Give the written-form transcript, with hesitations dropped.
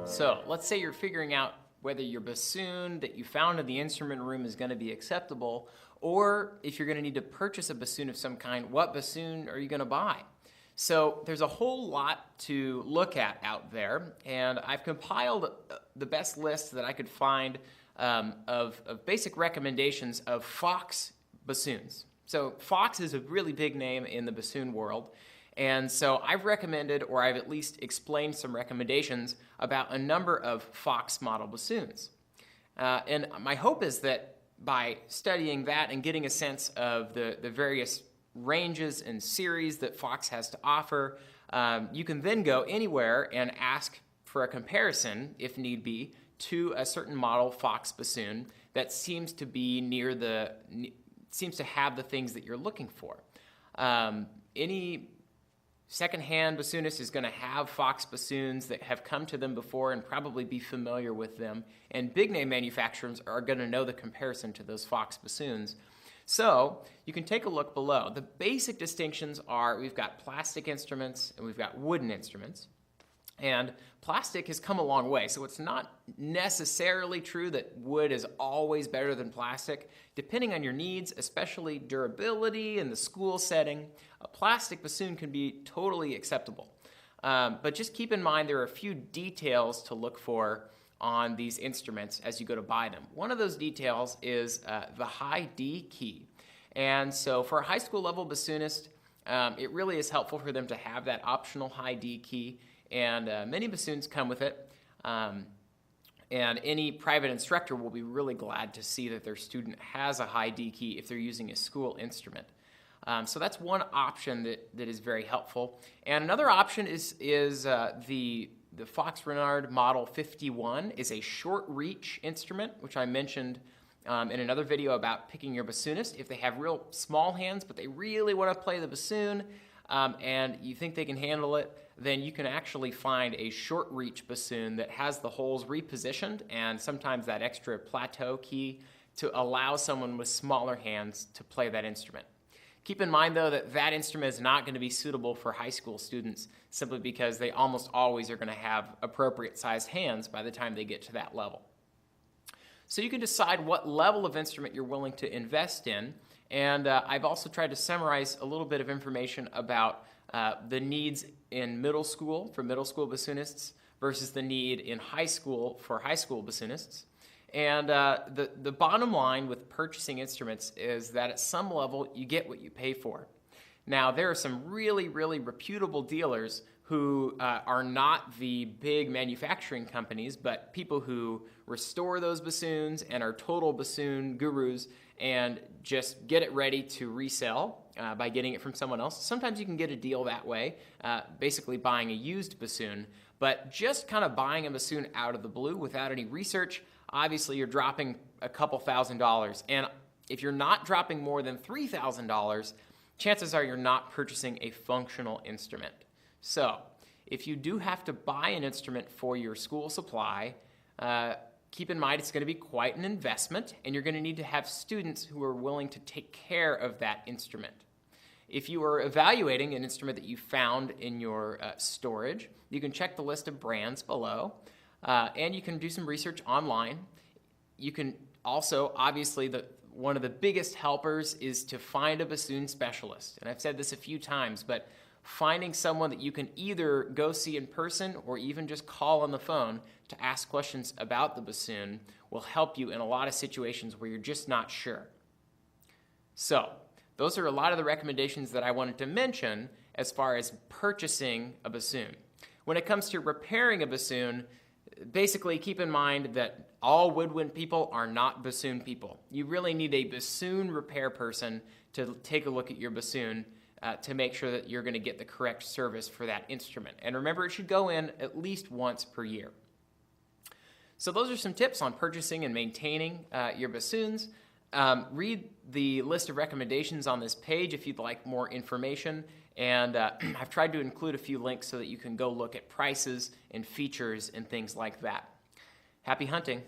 So let's say you're figuring out whether your bassoon that you found in the instrument room is going to be acceptable, or if you're going to need to purchase a bassoon of some kind, what bassoon are you going to buy? So there's a whole lot to look at out there, and I've compiled the best list that I could find of basic recommendations of Fox bassoons. So Fox is a really big name in the bassoon world, and so I've recommended, or I've at least explained some recommendations about a number of Fox model bassoons. And my hope is that by studying that and getting a sense of the various ranges and series that Fox has to offer, you can then go anywhere and ask for a comparison, if need be, to a certain model Fox bassoon that seems to be seems to have the things that you're looking for. Any secondhand bassoonist is going to have Fox bassoons that have come to them before and probably be familiar with them, and big name manufacturers are going to know the comparison to those Fox bassoons. So you can take a look below. The basic distinctions are we've got plastic instruments and we've got wooden instruments. And plastic has come a long way, so it's not necessarily true that wood is always better than plastic. Depending on your needs, especially durability and the school setting, a plastic bassoon can be totally acceptable. But just keep in mind there are a few details to look for on these instruments as you go to buy them. One of those details is the high D key. And so for a high school level bassoonist, it really is helpful for them to have that optional high D key. And many bassoons come with it, and any private instructor will be really glad to see that their student has a high D key if they're using a school instrument. So that's one option that is very helpful. And another option is the Fox Renard Model 51 is a short reach instrument, which I mentioned in another video about picking your bassoonist. If they have real small hands, but they really want to play the bassoon, and you think they can handle it, then you can actually find a short reach bassoon that has the holes repositioned and sometimes that extra plateau key to allow someone with smaller hands to play that instrument. Keep in mind though that that instrument is not going to be suitable for high school students simply because they almost always are going to have appropriate sized hands by the time they get to that level. So you can decide what level of instrument you're willing to invest in, and I've also tried to summarize a little bit of information about the needs in middle school for middle school bassoonists versus the need in high school for high school bassoonists. And the bottom line with purchasing instruments is that at some level you get what you pay for. Now there are some really, really reputable dealers who are not the big manufacturing companies, but people who restore those bassoons and are total bassoon gurus and just get it ready to resell by getting it from someone else. Sometimes you can get a deal that way, basically buying a used bassoon, but just kind of buying a bassoon out of the blue without any research, obviously you're dropping a couple $1,000s. And if you're not dropping more than $3,000, chances are you're not purchasing a functional instrument. So if you do have to buy an instrument for your school supply, keep in mind it's going to be quite an investment, and you're going to need to have students who are willing to take care of that instrument. If you are evaluating an instrument that you found in your storage, you can check the list of brands below, and you can do some research online. You can also, obviously, one of the biggest helpers is to find a bassoon specialist. And I've said this a few times, but finding someone that you can either go see in person or even just call on the phone to ask questions about the bassoon will help you in a lot of situations where you're just not sure. So, those are a lot of the recommendations that I wanted to mention as far as purchasing a bassoon. When it comes to repairing a bassoon, basically keep in mind that all woodwind people are not bassoon people. You really need a bassoon repair person to take a look at your bassoon to make sure that you're going to get the correct service for that instrument. And remember, it should go in at least once per year. So those are some tips on purchasing and maintaining your bassoons. Read the list of recommendations on this page if you'd like more information. And I've tried to include a few links so that you can go look at prices and features and things like that. Happy hunting.